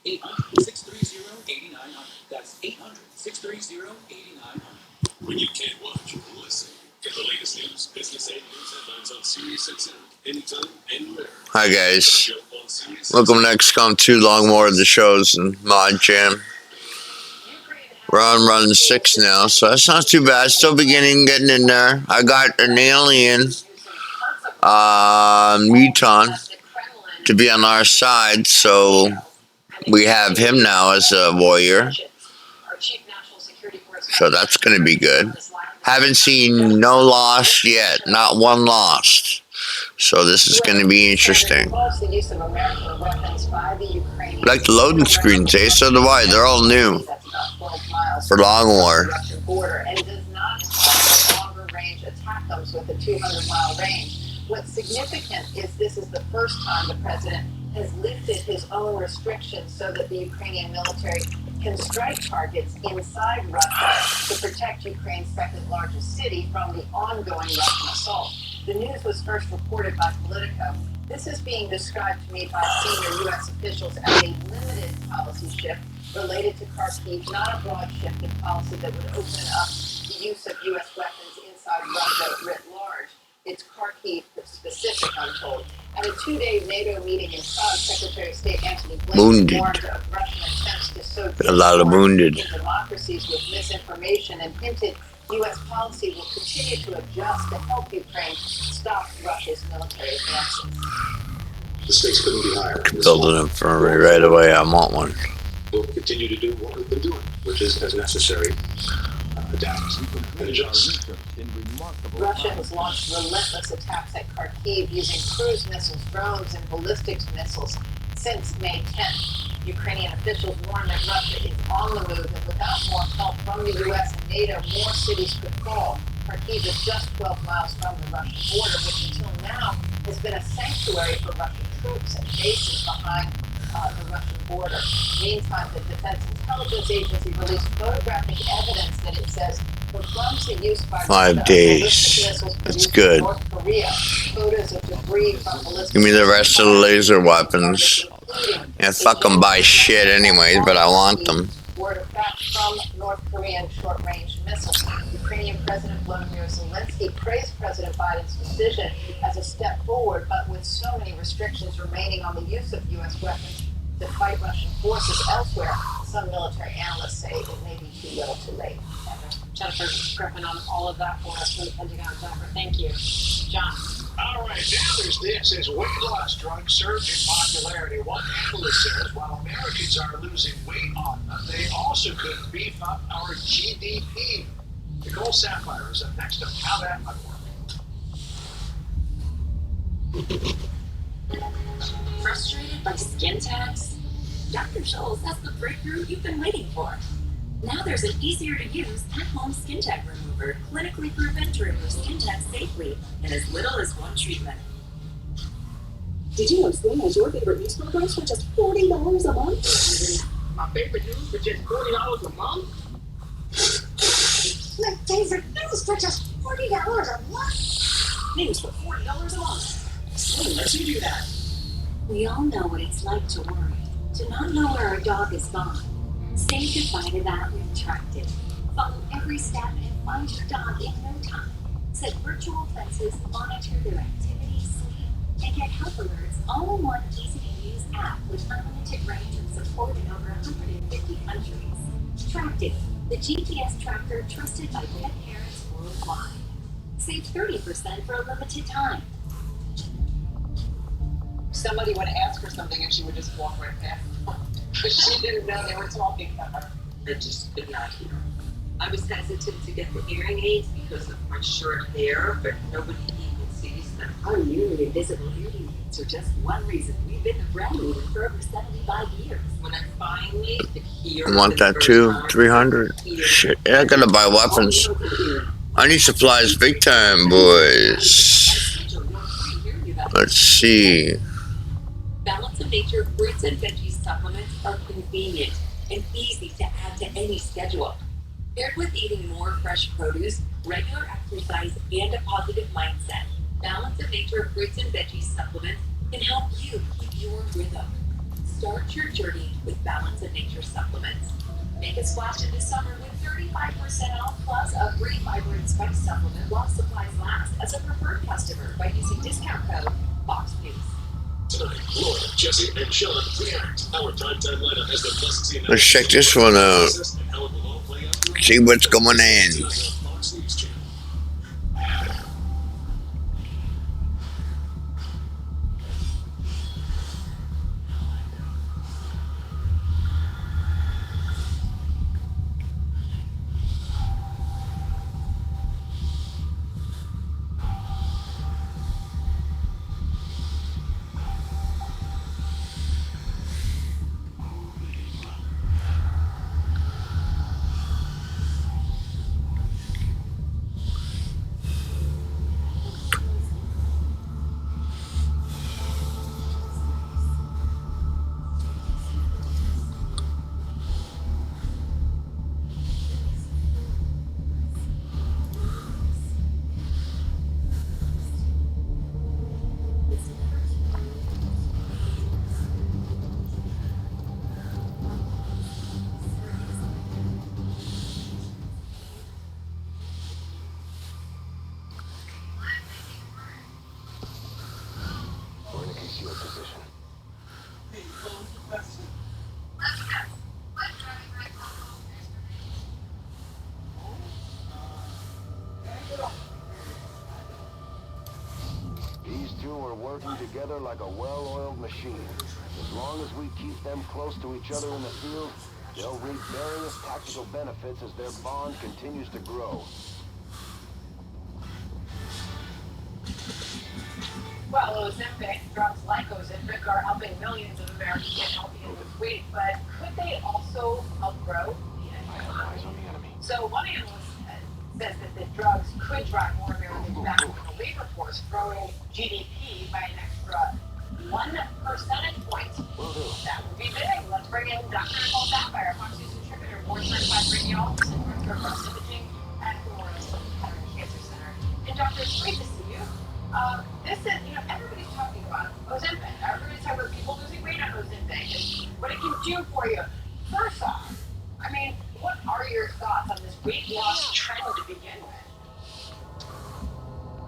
800-630-8900. That's 800-630-8900. When you can't watch, listen. Get the latest news, business, and news headlines on Sirius XM. Anytime, anywhere. Hi guys. Welcome to XCOM 2 Long More of the shows and Mod Jam. We're on run 6 now, so that's not too bad. Still beginning, getting in there. I got an alien, muton, to be on our side, so we have him now as a warrior. So that's going to be good. Haven't seen no loss yet, not one lost. So this is going to be interesting. Like the loading screens, eh? So do I. They're all new for Long War. What's significant is this is the first time the president has lifted his own restrictions so that the Ukrainian military can strike targets inside Russia to protect Ukraine's second largest city from the ongoing Russian assault. The news was first reported by Politico. This is being described to me by senior U.S. officials as a limited policy shift related to Kharkiv, not a broad shift in policy that would open up the use of U.S. weapons inside Russia writ large. It's Kharkiv specific, I'm told. At a 2-day NATO meeting in Prague, Secretary of State Antony Blinken warned of Russian attempts to sow a lot of wounded democracies with misinformation and hinted U.S. policy will continue to adjust to help Ukraine stop Russia's military advances. The stakes couldn't be higher. Build an infirmary right away. I want one. We'll continue to do what we've been doing, which is as necessary. Adapt and adjust. Russia has launched relentless attacks at Kharkiv using cruise missiles, drones, and ballistics missiles since May 10th. Ukrainian officials warn that Russia is on the move, and without more help from the U.S. and NATO, more cities could fall. Kharkiv is just 12 miles from the Russian border, which until now has been a sanctuary for Russian troops and bases behind the Russian border. Meantime, the Defense Intelligence Agency released photographic evidence that it says confirms the use by 5 days. That's good. North Korea. Photos of debris from ballistic. Give me the rest of the laser weapons. Yeah, fuck them by shit anyways, but I want them. Word of fact from North Korean short-range missiles. Ukrainian President Volodymyr Zelensky praised President Biden's decision as a step forward, but with so many restrictions remaining on the use of U.S. weapons to fight Russian forces elsewhere, some military analysts say it may be too little too late. Jennifer Griffin on all of that for us from the Pentagon. Jennifer, thank you. John. All right, now there's this as weight loss drugs surge in popularity. One analyst says while Americans are losing weight on them, they also could beef up our GDP. Nicole Sapphire is up next on how that might work. Frustrated by skin tags? Dr. Scholl's has the breakthrough you've been waiting for. Now there's an easier-to-use at-home skin tag remover, clinically proven to remove skin tags safely in as little as one treatment. Did you know Slim has your favorite news programs for just $40 a month? My favorite news for just $40 a month? My favorite news for just $40 a month? News for $40 a month. Slim lets you do that. We all know what it's like to worry, to not know where our dog is gone. Say goodbye to that with Tractive. Follow every step and find your dog in no time. Set virtual fences, monitor their activity, sleep, and get health alerts all in one easy-to-use app with unlimited range and support in over 150 countries. Tractive, the GPS tracker trusted by pet parents worldwide. Save 30% for a limited time. Somebody would ask her something and she would just walk right past. Because she didn't know they were talking to her. I just could not hear. I was hesitant to get the hearing aids because of my short hair, but nobody even sees them. Our nearly invisible hearing aids are just one reason we've been the brand leader for over 75 years. When I finally could hear, I want that too. 300. Shit, yeah, I gotta buy weapons. I need supplies big time, boys. Let's see. Balance of Nature fruits and veggies supplements are convenient and easy to add to any schedule. Paired with eating more fresh produce, regular exercise, and a positive mindset, Balance of Nature fruits and veggies supplements can help you keep your rhythm. Start your journey with Balance and Nature supplements. Make a splash into summer with 35% off plus a free fiber and spice supplement while supplies last as a preferred customer by using discount code FOXNEWS. Tonight, Laura, Jesse, and Sean react. Our primetime lineup has the must-see. Let's check this one out. See what's going on. Fox News Channel. Working together like a well-oiled machine. As long as we keep them close to each other in the field, they'll reap various tactical benefits as their bond continues to grow. Well, Ozempic, drugs like Ozempic are helping millions of Americans get healthy and lose weight, but could they also help grow the economy? So one analyst says that the drugs could drive more Americans back into the labor force, growing GDP by an extra 1 percentage point. That would be big. Let's bring in Dr. Nicole Sapphire, Fox News contributor, board-certified radiologist, and director of breast imaging at Memorial Sloan Kettering Cancer Center. And Doctor, it's great to see you. This is, everybody's talking about Ozempic. Everybody's talking about people losing weight on Ozempic and what it can do for you. First off, what are your thoughts on this weight loss trend to begin with?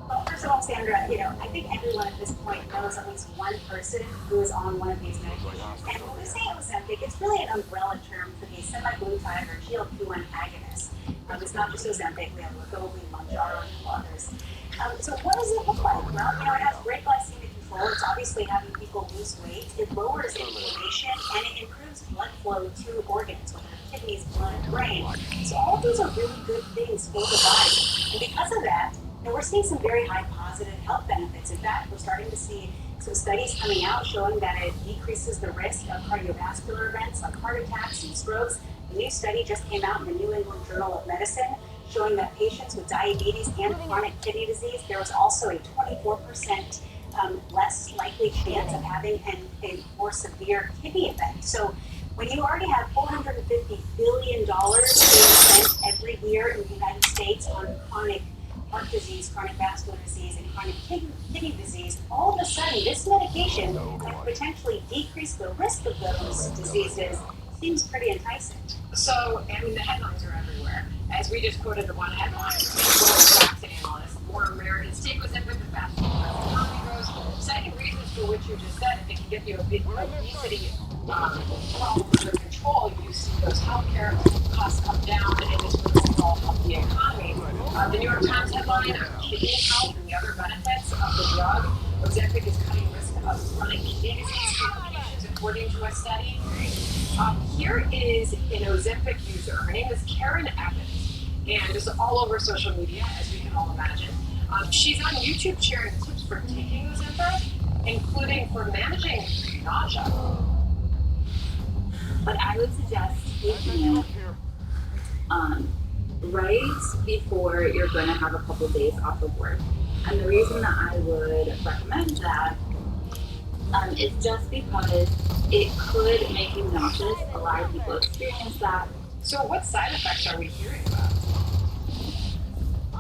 Well, first of all, Sandra, I think everyone at this point knows at least one person who is on one of these medications. And when we say Ozempic, it's really an umbrella term for the semaglutide or GLP-1 agonists. It's not just Ozempic. We have Wegovy, Mounjaro, and others. So what does it look like? Well, it has great glycemic control. It's obviously having people lose weight. It lowers inflammation, and it improves blood flow to organs, whether kidneys, blood, and brain. So all of these are really good things for the body. And because of that, we're seeing some very high positive health benefits. In fact, we're starting to see some studies coming out showing that it decreases the risk of cardiovascular events like heart attacks and strokes. A new study just came out in the New England Journal of Medicine showing that patients with diabetes and chronic kidney disease, there was also a 24% less likely chance of having a more severe kidney event. So when you already have $450 billion being spent every year in the United States on chronic heart disease, chronic vascular disease, and chronic kidney disease, all of a sudden this medication can potentially decrease the risk of those diseases. Seems pretty enticing. So, the headlines are everywhere. As we just quoted the one headline, Goldman analyst, more Americans take Ozempic the faster the economy grows, citing reasons for which you just said, if it can get you obesity problem under control, you see those healthcare costs come down, and it's going to all help the economy. The New York Times headline, kidney health and the other benefits of the drug. Ozempic is cutting risk of chronic kidney disease complications, according to a study. Here is an Ozempic user. Her name is Karen Evans, and it's all over social media, as we can all imagine. She's on YouTube sharing tips for taking Ozempic, including for managing nausea. But I would suggest taking it right before you're going to have a couple days off of work. And the reason that I would recommend that is just because it could make you nauseous. A lot of people experience that. So what side effects are we hearing about?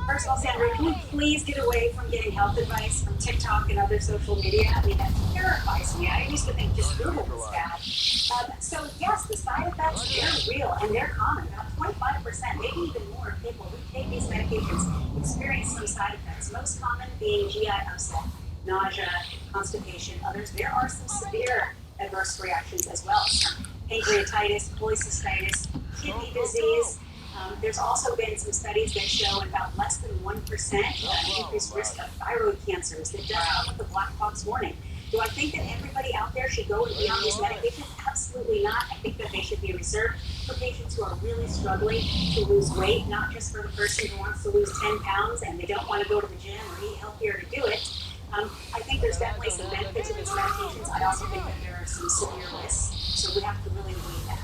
First of all, Sandra, can we please get away from getting health advice from TikTok and other social media? I mean, that terrifies me. I used to think just Google was bad. So yes, the side effects, they're real and they're common. About 25%, maybe even more of people who take these medications experience some side effects. Most common being GI upset, nausea, constipation, others. There are some severe adverse reactions as well. Pancreatitis, cholecystitis, kidney disease. There's also been some studies that show about less than 1% increased risk of thyroid cancers. That does come with the black box warning. Do I think that everybody out there should go and be on these medications? Absolutely not. I think that they should be reserved for patients who are really struggling to lose weight, not just for the person who wants to lose 10 pounds and they don't want to go to the gym or eat healthier to do it. I think there's definitely some benefits to these medications. I also think that there are some severe risks, so we have to really weigh that.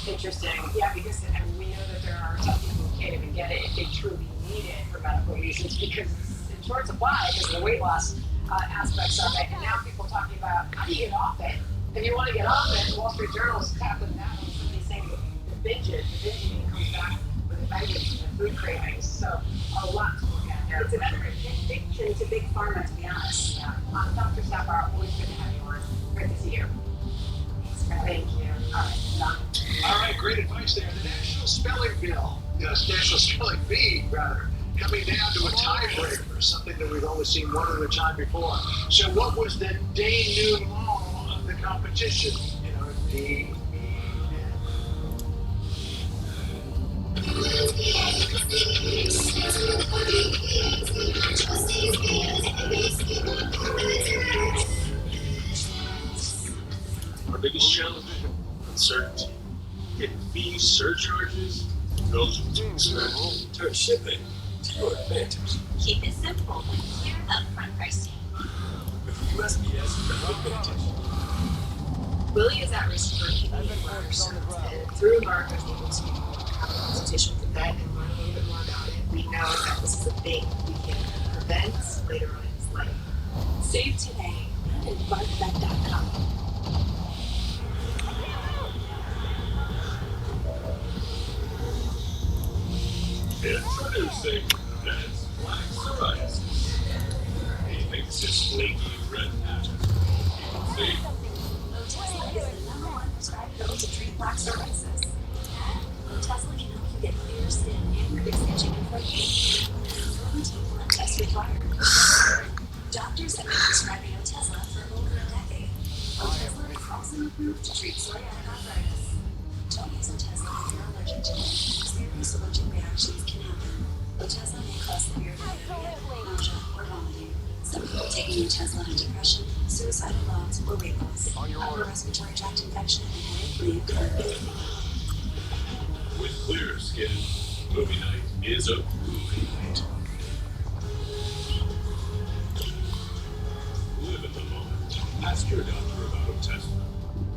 Interesting. Yeah, because we know that there are some people who can't even get it if they truly need it for medical reasons because it's in short supply because of the weight loss aspects of it. And now people talking about how do you get off it? If you want to get off it, the Wall Street Journal is tackling that one. Somebody's saying the binging comes back with the baggage and the food cravings. So a lot to look at there. It's another addiction to big pharma, to be honest. Yeah. Dr. Sapar, always good to have you on. Great to see you. Thank you. All right, done. All right, great advice there. The National Spelling Bill, National Spelling Bee, rather, coming down to a tiebreaker, something that we've only seen one other time before. So what was the denouement of the competition? D, E, Our biggest challenge? Uncertainty. Getting fee surcharges, goes with turn shipping to your advantage. Keep it simple and clear upfront pricing. With USPS advantage. Willie is at risk for kidney worse, and through Mark, I was able to have a consultation with the vet and learn a little bit more about it. We know that this is a thing we can prevent later on in his life. Save today at barkvet.com. Introducing Men's Black Psoriasis. He makes his flaky red patches. See? Otezla is the #1 prescribed pill to treat plaque psoriasis. Otezla can help you get clear skin and reduce itching and flaking. No routine blood test required. Doctors have been prescribing Otezla for over a decade. Otezla is also approved to treat psoriatic arthritis. Don't use Otezla if you're allergic to it. Serious allergic reactions can happen. Otezla may cause severe diarrhea, nausea, or vomiting. Some people taking Otezla have depression, suicidal thoughts, or weight loss, upper respiratory tract infection, and headache. With clear skin, movie night is a movie night. Live in the moment. Ask your doctor about Otezla.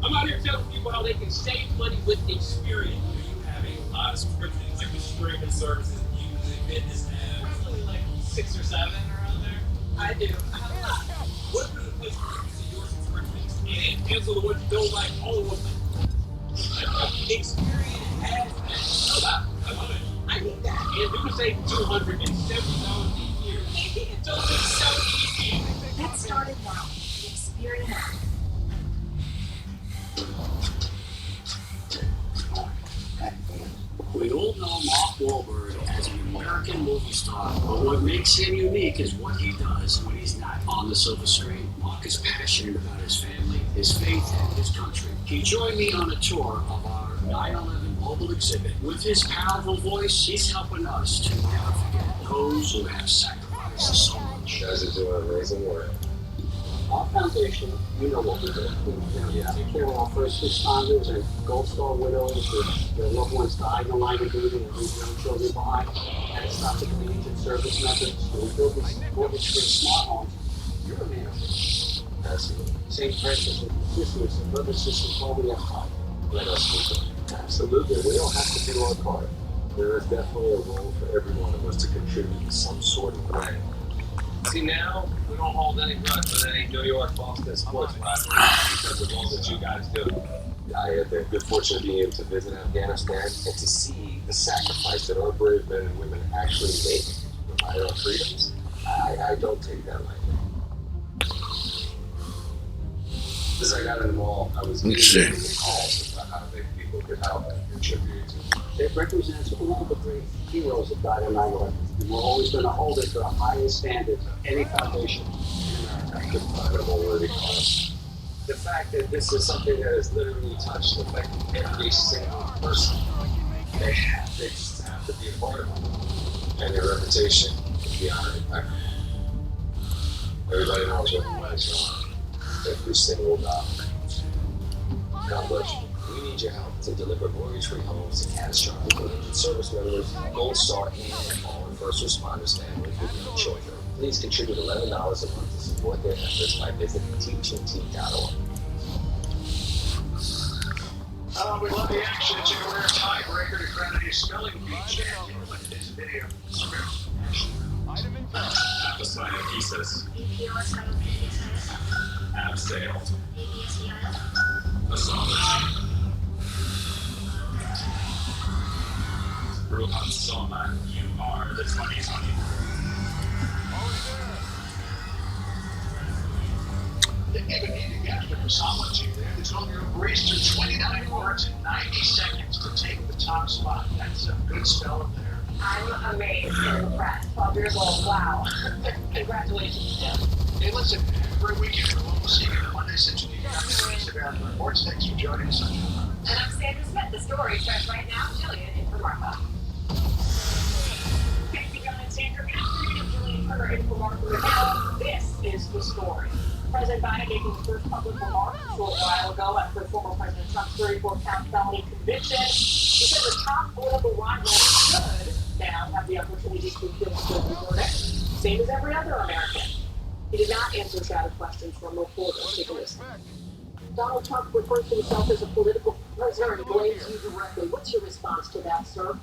I'm out here telling people how they can save money with Experian. Do you have a lot of subscriptions like the streaming services, music, fitness apps? Probably like 6 or 7 around there. I do. I have a lot. What is the place where you see your subscriptions and cancel the ones you don't like all of them? Experian has that. I love it. I need that. And you can save $270 a year. It's only so easy. Get started now. Experience. We all know Mark Wahlberg as an American movie star, but what makes him unique is what he does when he's not on the silver screen. Mark is passionate about his family, his faith, and his country. He joined me on a tour of our 9/11 mobile exhibit. With his powerful voice, he's helping us to never forget those who have sacrificed so much. You guys are doing amazing work. Our foundation, you know what we do. We take care of our first responders and Gold Star widows with their loved ones died in the line of duty and leave young children behind. Catastrophic agent service methods. We build these mortgage-free smart homes. You're a man of it. Absolutely. St. Francis and sisters and brothers, sisters, all we have time. Let us do it. Absolutely. We don't have to do our part. There is definitely a role for every one of us to contribute in some sort of way. See, now we don't hold any grudge for any New York Boston sports rivalry because of all that you guys do. I had the good fortune of being able to visit Afghanistan and to see the sacrifice that our brave men and women actually make by our freedoms, I don't take that lightly. As I got in the mall, I was getting calls about how big people could help and contribute. It represents all the great heroes that died on 9/11, and we're always going to hold it to the highest standards of any foundation in America. Incredible worthy cause. The fact that this is something that has literally touched and affected every single person, they just have to be a part of it. And their reputation is beyond impeccable. Everybody knows what the lives are. Every single dollar. God bless you. We need your help to deliver mortgage-free homes to catastrophic injured service members, Gold Star, and all first responders, families with young children. Please contribute $11 a month to support their efforts by visiting teachingteam.org. We love the action. It's a rare tiebreaker to crown a spelling bee champion with this video. Apostolic thesis. Abseil. Astrology. Ruhan Soma, you are the 2020. They even need to get the cosmology there. The Tokyo breezed through 29 words in 90 seconds to take the top spot. That's a good spell there. I'm amazed and impressed. 12 years old, wow. Congratulations, Jim. Hey, listen, every weekend we'll see you on Monday, Central Instagram reports. Thanks for joining us. And I'm Sandra Smith. The story starts right now. Jillian in for Martha. Thank you, John and Sandra. Good afternoon. Jillian Turner in for Martha McHale. This is the story. President Biden making the first public remark a short while ago after former President Trump's 34-count felony conviction. He said the top political rival should now have the opportunity to appeal the guilty verdict, same as every other American. He did not answer shouted questions from reporters. Take a listen. Donald Trump refers to himself as a political prisoner and blames you directly. What's your response to that, sir?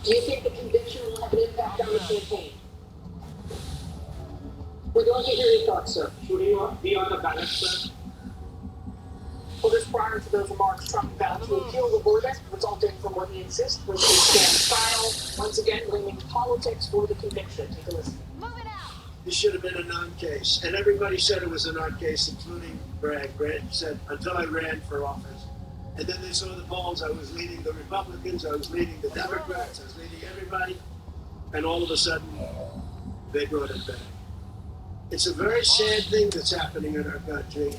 Do you think the conviction will have an impact on the campaign? We're going to hear your thoughts, sir. Should he be on the ballot, sir? Well, just prior to those remarks, Trump vowed to appeal the verdict, resulting from what he insists was a sham trial, once again blaming politics for the conviction. Take a listen. This should have been a non-case, and everybody said it was a non-case, including Bragg. Bragg said, until I ran for office. And then they saw the polls, I was leading the Republicans, I was leading the Democrats, I was leading everybody, and all of a sudden, they brought it back. It's a very sad thing that's happening in our country.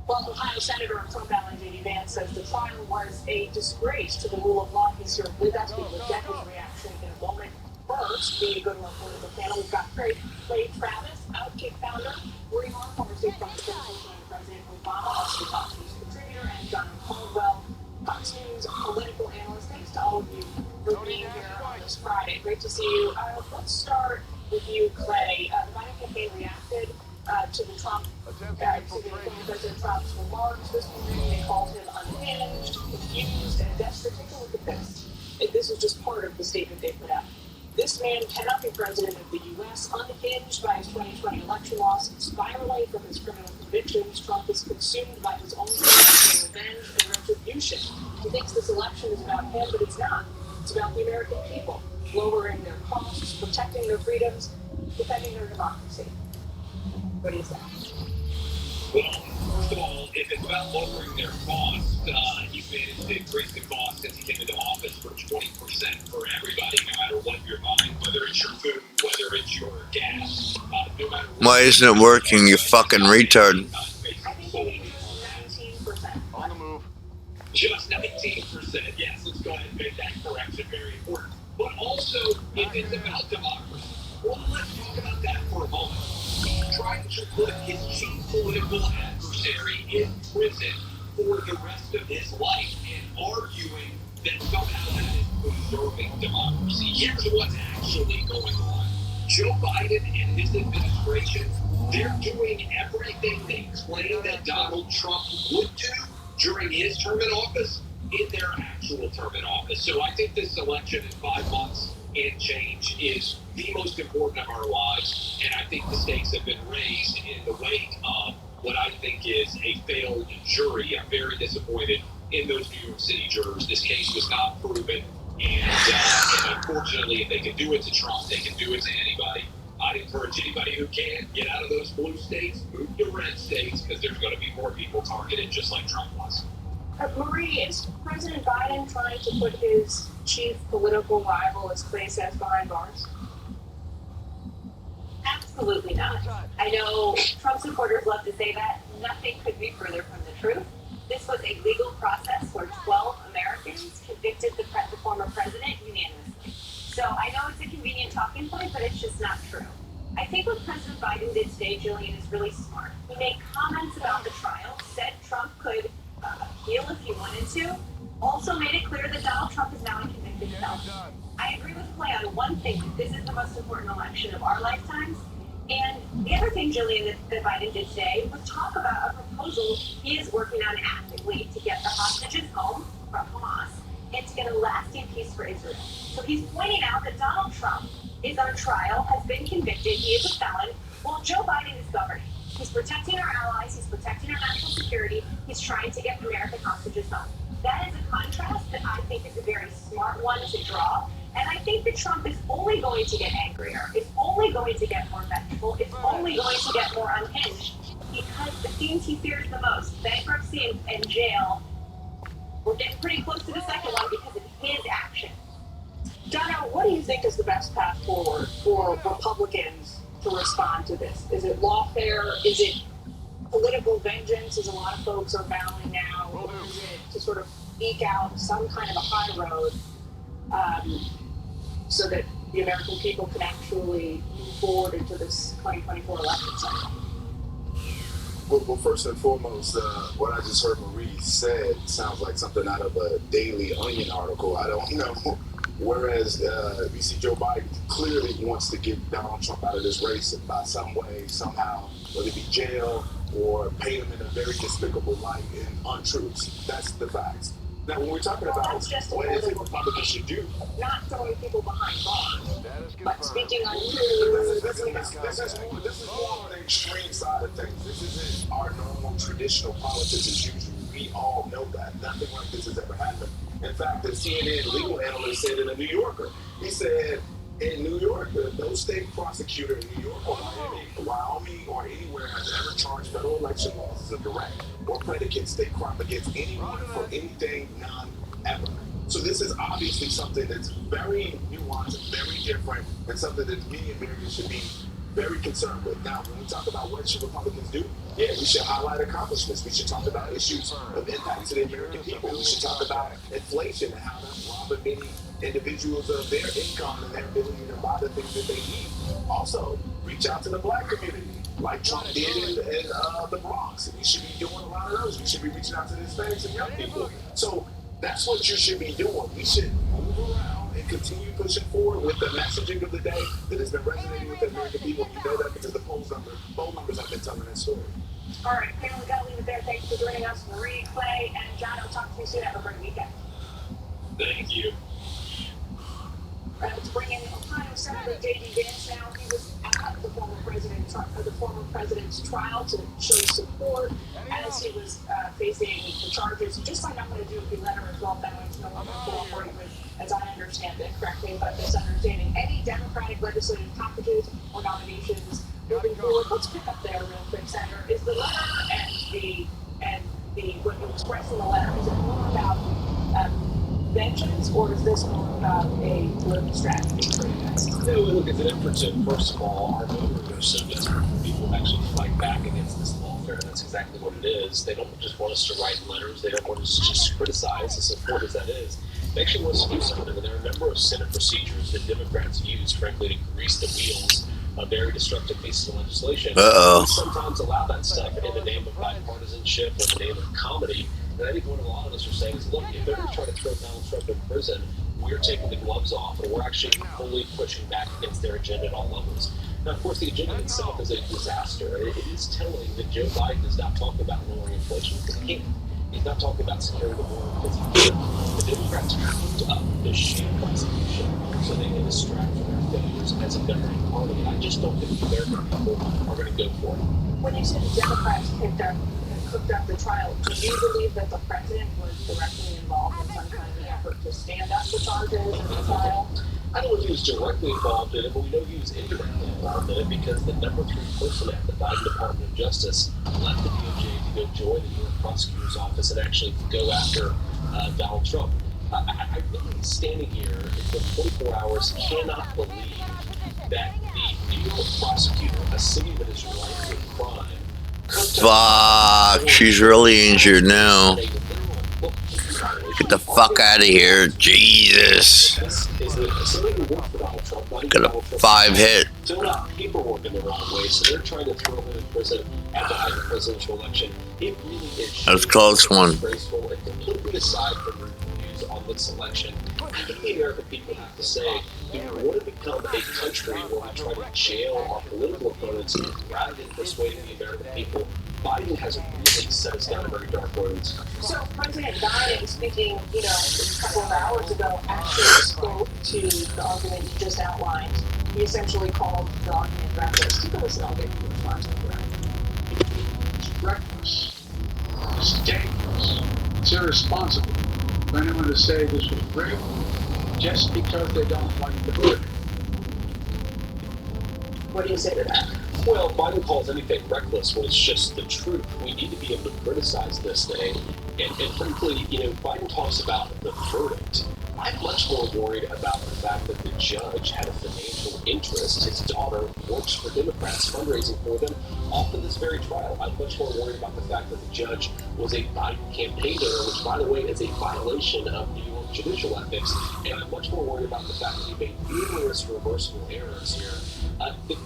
Well, Ohio Senator and Trump ally J.D. Vance says the trial was a disgrace to the rule of law. He's here with us. We will get his reaction in a moment. First, being a good one for the panel, we've got Clay Travis, Outkick founder, Marie Moore, former state vice president and President Obama, also a Fox News contributor, and John Caldwell, Fox News political analyst. Thanks to all of you for being here on this Friday. Great to see you. Let's start with you, Clay. The Biden campaign reacted to the President Trump's remarks this morning. They called him unhinged, confused, and desperate. Take a look at this. This is just part of the statement they put out. This man cannot be president of the U.S. Unhinged by his 2020 election loss, spiraling from his criminal convictions, Trump is consumed by his own personal revenge and retribution. He thinks this election is about him, but it's not. It's about the American people, lowering their costs, protecting their freedoms, defending their democracy. What do you say? Well, first of all, if it's about lowering their costs, he's managed to increase the cost since he came into office for 20% for everybody, no matter what you're buying, whether it's your food, whether it's your gas, no matter what. Why isn't it working, you fucking retard? I think they need 19%. On the move. Just 19%. Yes, let's go ahead and make that correction. Very important. But also, if it's about democracy, well, let's talk about that for a moment. He's trying to put his chief political adversary in prison for the rest of his life and arguing that somehow that is preserving democracy. Here's what's actually going on. Joe Biden and his administration, they're doing everything they claim that Donald Trump would do during his term in office in their actual term in office. So I think this election in 5 months and change is the most important of our lives, and I think the stakes have been raised in the wake of what I think is a failed jury. I'm very disappointed in those New York City jurors. This case was not proven And unfortunately, if they can do it to Trump, they can do it to anybody. I'd encourage anybody who can get out of those blue states, move to red states, because there's going to be more people targeted just like Trump was. Marie, is President Biden trying to put his chief political rival, as Clay says, behind bars? Absolutely not. I know Trump supporters love to say that. Nothing could be further from the truth. This was a legal process where 12 Americans convicted the former president unanimously. So I know it's a convenient talking point, but it's just not true. I think what President Biden did today, Jillian, is really smart. He made comments about the trial, said Trump could appeal if he wanted to, also made it clear that Donald Trump is now a convicted felon. I agree with Clay on one thing, that this is the most important election of our lifetimes. And the other thing, Jillian, that Biden did today was talk about a proposal he is working on actively to get the hostages home from Hamas and to get a lasting peace for Israel. So he's pointing out that Donald Trump is on trial, has been convicted, he is a felon, while Joe Biden is governing. He's protecting our allies, he's protecting our national security, he's trying to get American hostages home. That is a contrast that I think is a very smart one to draw. And I think that Trump is only going to get angrier. It's only going to get more vengeful. It's only going to get more unhinged because the things he fears the most, bankruptcy and jail, we're getting pretty close to the second one because of his action. Donna, what do you think is the best path forward for Republicans to respond to this? Is it lawfare? Is it political vengeance, as a lot of folks are vowing now? Or is it to sort of eke out some kind of a high road so that the American people can actually move forward into this 2024 election cycle? Well, first and foremost, what I just heard Marie said sounds like something out of a Daily Onion article. I don't know. Whereas we see Joe Biden clearly wants to get Donald Trump out of this race by some way, somehow, whether it be jail or paint him in a very despicable light and untruths. That's the facts. Now, when we're talking about what is it Republicans should do, not throwing people behind bars, but speaking on this is more on the extreme side of things. This isn't our normal traditional politics as usual. We all know that. Nothing like this has ever happened. In fact, the CNN legal analyst said in the New Yorker, he said, in New York, no state prosecutor in New York or Miami, Wyoming, or anywhere has ever charged federal election laws as a direct or predicate state crime against anyone for anything, none, ever. So this is obviously something that's very nuanced and very different, and something that many Americans should be very concerned with. Now, when we talk about what should Republicans do, yeah, we should highlight accomplishments. We should talk about issues of impact to the American people. We should talk about inflation and how that's robbing many individuals of their income and their ability to buy the things that they need. Also, reach out to the black community, like Trump did in the Bronx. We should be doing a lot of those. We should be reaching out to the Hispanics and young people. So that's what you should be doing. We should move around and continue pushing forward with the messaging of the day that has been resonating with the American people. You know that because the poll numbers have been telling that story. All right, Pam, we got to leave it there. Thanks for joining us. Marie, Clay, and John, I'll talk to you soon. Have a great weekend. Thank you. Let's bring in Ohio Senator J.D. Vance now. He was at the former president's trial to show support as he was facing the charges. He just signed up to do a letter as well, that he's no longer cooperating with, as I understand it, correct me if I'm misunderstanding, any Democratic legislative packages or nominations moving forward. Let's pick up there real quick, Senator. Is the letter and the what you expressed in the letter, is it more about vengeance, or is this more about a political strategy for you guys? No, look, it's an effort to, first of all, our voters are so desperate for people to actually fight back against this lawfare. That's exactly what it is. They don't just want us to write letters. They don't want us to just criticize, as important as that is. They actually want us to do something. And there are a number of Senate procedures that Democrats use, frankly, to grease the wheels of very destructive pieces of legislation. We sometimes allow that stuff in the name of bipartisanship or the name of comedy. And I think what a lot of us are saying is, look, if they're going to try to throw Donald Trump in prison, we're taking the gloves off, and we're actually fully pushing back against their agenda at all levels. Now, of course, the agenda itself is a disaster. It is telling that Joe Biden is not talking about lowering inflation because he can't. He's not talking about securing the border because he can't. The Democrats cooked up this sham prosecution so they can distract from their failures as a governing party. I just don't think the American people are going to go for it. When you say the Democrats picked up cooked up the trial. Do you believe that the president was directly involved in some kind of an effort to stand up the charges in the trial? I don't know if he was directly involved in it, but we know he was indirectly involved in it because the number 3 person at the Biden Department of Justice left the DOJ to go join the New York prosecutor's office and actually go after Donald Trump. I really, standing here for 24 hours, cannot believe that the New York prosecutor, a city that is rife with crime, Fuck, she's really injured now. Get the fuck out of here, Jesus. Got a 5-hit. Filled out paperwork in the wrong way, so they're trying to throw him in prison at the height of the presidential election. It really is. That was a close one. Disgraceful and completely aside from reviews on this election. I think the American people have to say, do we want to become a country where we try to jail our political opponents rather than persuading the American people? Biden has really set us down a very dark road. So President Biden, speaking, a couple of hours ago, actually spoke to the argument you just outlined. He essentially called the argument reckless. Take a listen, I'll get your response to that. It's reckless. It's dangerous. It's irresponsible for anyone to say this was rigged just because they don't like the verdict. What do you say to that? Well, Biden calls anything reckless when it's just the truth. We need to be able to criticize this thing. And frankly, Biden talks about the verdict. I'm much more worried about the fact that the judge had a financial interest. His daughter works for Democrats, fundraising for them, off of this very trial. I'm much more worried about the fact that the judge was a Biden campaigner, which, by the way, is a violation of New York judicial ethics. And I'm much more worried about the fact that he made numerous reversible errors here.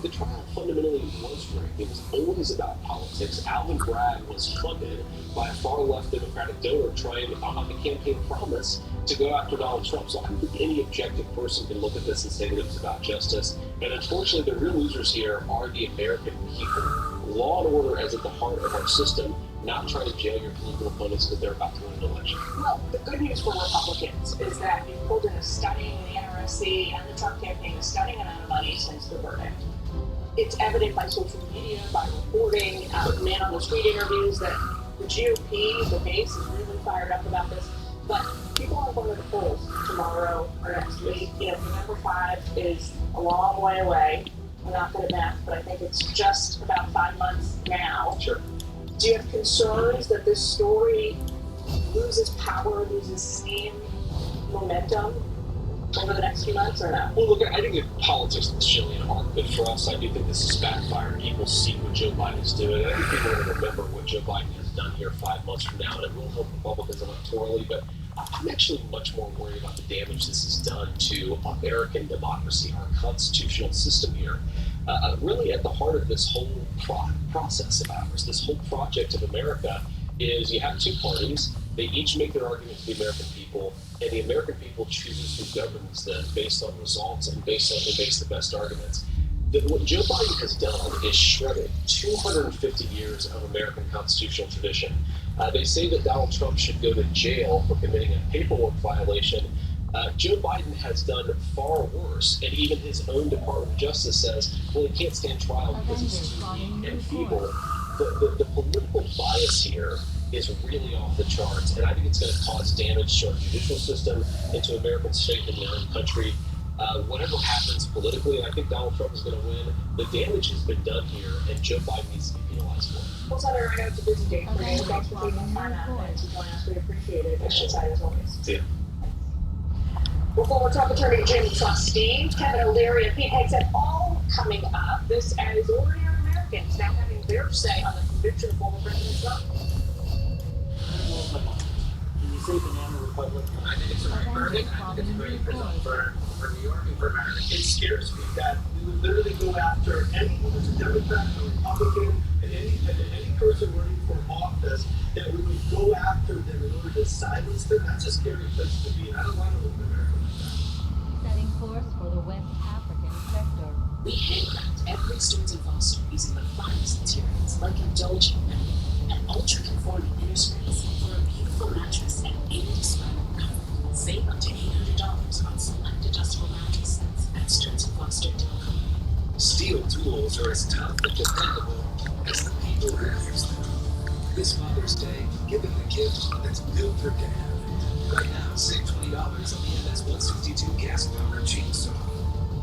The trial fundamentally was rigged. It was always about politics. Alvin Bragg was funded by a far-left Democratic donor trying on the campaign promise to go after Donald Trump. So I don't think any objective person can look at this and say that it was about justice. And unfortunately, the real losers here are the American people. Law and order is at the heart of our system, not trying to jail your political opponents because they're about to win an election. Well, the good news for Republicans is that you've pulled in a stunning, the NRSC and the Trump campaign, a stunning amount of money since the verdict. It's evident by social media, by reporting, man on the street interviews that the GOP, the base, is really fired up about this. But people aren't going to the polls tomorrow or next week. November 5 is a long way away. I'm not good at math, but I think it's just about 5 months now. Sure. Do you have concerns that this story loses power, loses steam, momentum over the next few months, or no? Well, look, I think that politics and Chilean aren't good for us. I do think this is backfiring. People see what Joe Biden is doing. I think people will remember what Joe Biden has done here 5 months from now, and it will help Republicans electorally, but I'm actually much more worried about the damage this has done to American democracy, our constitutional system here. Really at the heart of this whole process of ours, this whole project of America, is you have two parties. They each make their argument to the American people, and the American people chooses who governs them based on results and based on who makes the best arguments. What Joe Biden has done is shredded 250 years of American constitutional tradition. They say that Donald Trump should go to jail for committing a paperwork violation. Joe Biden has done far worse, and even his own Department of Justice says, well, he can't stand trial because he's too weak and feeble. The political bias here is really off the charts, and I think it's going to cause damage to our judicial system and to Americans' faith in their own country. Whatever happens politically, and I think Donald Trump is going to win, the damage has been done here, and Joe Biden needs to be penalized for it. Well, Senator, I know it's a busy day for you. Thanks for taking time out and to join us. We appreciate it. Thanks, as always. See ya. Well, former Trump attorney Jim Trustee, Kevin O'Leary, and Pete Hegseth all coming up. This as ordinary Americans now having their say on the conviction of former President Trump. Can you say banana republic? I think it's the right verdict. I think it's a great result for New York and for America. It scares me that we would literally go after anyone who's a Democrat, a Republican, and any person running for office, that we would go after them in order to silence them. That's a scary place to be, and I don't want to live in America like that. Setting course for the West African sector. We handcraft every Stearns & Foster using the finest materials like indulgent and ultra-conforming inner springs for a beautiful mattress and indescribable comfort. Save up to $800 on select adjustable mattress sets at StearnsandFoster.com. Steel tools are as tough and dependable as the people who use them. This Father's Day, give him the gift that's built for Dad. Right now, save $20 on the MS-162 gas-powered chainsaw.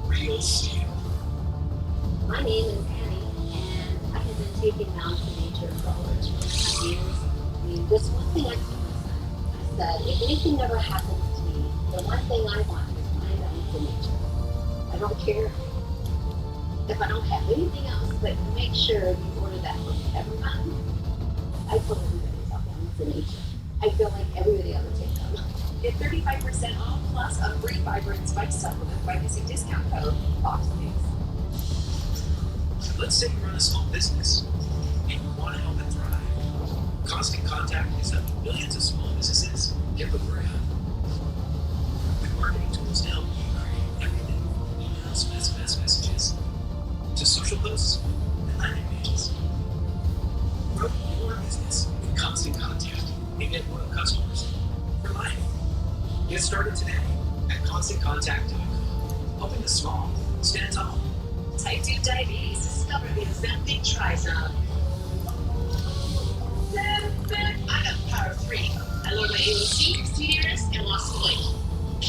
Real steel. My name is Annie, and I have been taking down to nature for over 2.5 years. I mean, just one thing I told myself. I said, if anything ever happens to me, the one thing I want is my down to nature. I don't care if I don't have anything else, but make sure you order that for everyone. I told everybody about down to nature. I feel like everybody ought to take them. Get 35% off plus a free fiber and spice supplement by using discount code FOXPACE. Let's say you run a small business and you want to help it thrive. Constant Contact is helping millions of small businesses get the word out. With marketing tools to help you create everything from emails, SMS messages, to social posts and landing pages. Grow your business with Constant Contact and get loyal customers for life. Get started today at ConstantContact.com. Helping the small stand tall. Type 2 diabetes. Discover the Ozempic Trizone. I got Power 3. I lowered my A1C, CDRS, and lost weight.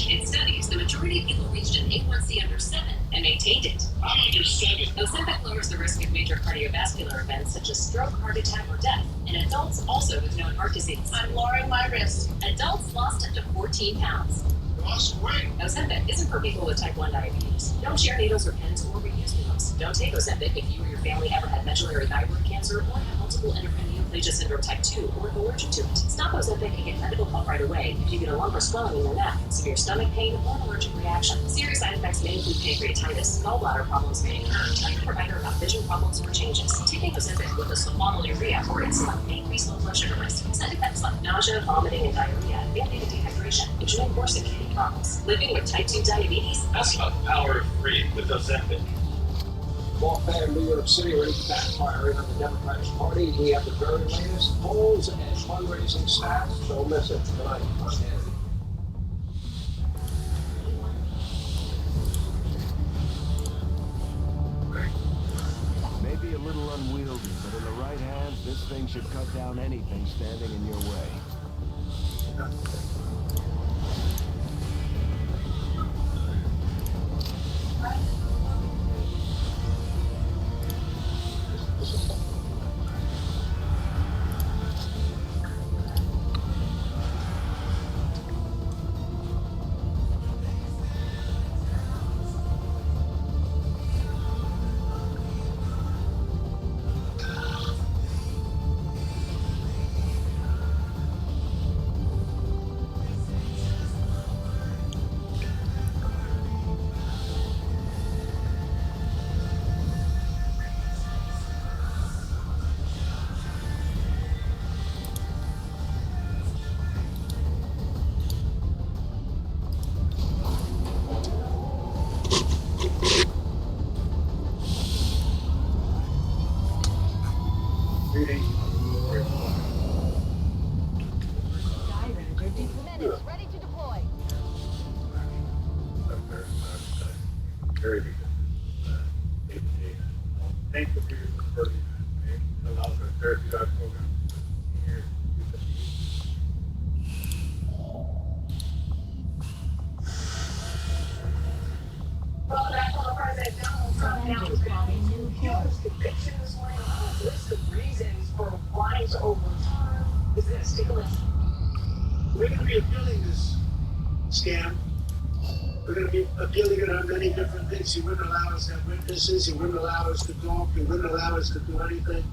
In studies, the majority of people reached an A1C under 7 and maintained it. I'm under 7. Ozempic lowers the risk of major cardiovascular events such as stroke, heart attack, or death in adults also with known heart disease. I'm lowering my risk. Adults lost up to 14 pounds. Lost weight. Ozempic isn't for people with type 1 diabetes. Don't share needles or pens or reuse needles. Don't take Ozempic if you or your family ever had medullary thyroid cancer or have multiple endocrine neoplasia syndrome type 2 or are allergic to it. Stop Ozempic and get medical help right away if you get a lump or swelling in your neck, severe stomach pain, or an allergic reaction. Serious side effects may include pancreatitis, gallbladder problems may occur. Tell your provider about vision problems or changes. Taking Ozempic with a sulfonylurea or insulin may increase low blood sugar risk. Side effects like nausea, vomiting, and diarrhea, and data dehydration, which may worsen kidney problems. Living with type 2 diabetes? That's about the power of free with Ozempic. Walk back in New York City ready to backfire in on the Democratic Party. We have the very latest polls and fundraising stats. Don't miss it tonight on Hannity. Maybe a little unwieldy, but in the right hands, this thing should cut down anything standing in your way. Very good. Thank you for your support. It allows our therapy dog program here. Well, that's all President Donald Trump now has been accused of pitching this morning a list of reasons for wanting to overturn this. Take a listen. We're going to be appealing this scam. We're going to be appealing it on many different things. He wouldn't allow us to have witnesses. He wouldn't allow us to talk. He wouldn't allow us to do anything.